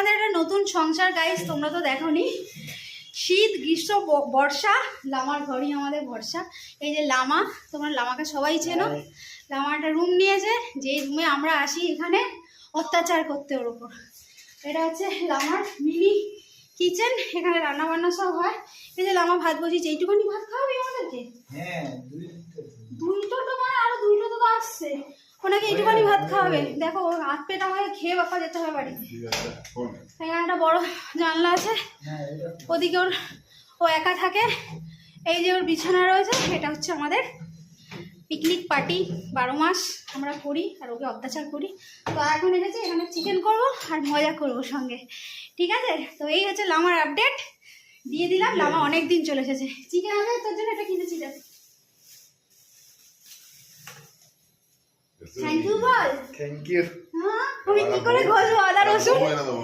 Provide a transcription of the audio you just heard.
আমাদের একটা নতুন সংসার গাইস, তোমরা তো দেখোনি। শীত গ্রীষ্ম বর্ষা, লামার ঘরই আমাদের ভরসা। এই যে লামা, তোমরা লামাকে সবাই চেনো। লামা একটা রুম নিয়েছে, যেই রুমে আমরা আসি এখানে অত্যাচার করতে ওর ওপর। এটা হচ্ছে লামার মিনি কিচেন, এখানে রান্না বান্না সব হয়। এই যে লামা ভাত বসিয়েছে, এইটুকুনি ভাত খাওয়াবি আমাদেরকে? হ্যাঁ, 2 লোটো মানে আরো 2 লোটো তো আসছে, ওনাকে এইটুকুনি ভাত খাওয়াবে। দেখো ওর হাত পেট আমাকে খেয়ে বাপা যেতে হবে বাড়িতে। এখানে একটা বড় জানলা আছে, ওদিকে ও একা থাকে। এই যে ওর বিছানা রয়েছে, এটা হচ্ছে আমাদের পিকনিক পার্টি। 12 মাস আমরা করি আর ওকে অত্যাচার করি। তো এখন এসেছে, এখানে চিকেন করবো আর মজা করবো সঙ্গে, ঠিক আছে? তো এই হচ্ছে লামার আপডেট দিয়ে দিলাম। লামা অনেক দিন চলে এসেছে। চিকেন আছে তোর জন্য, এটা কিনেছি। থ্যাংক ইউ বল। Thank you. হ্যাঁ, আমি কি করে ঘষবো আদা রসুন?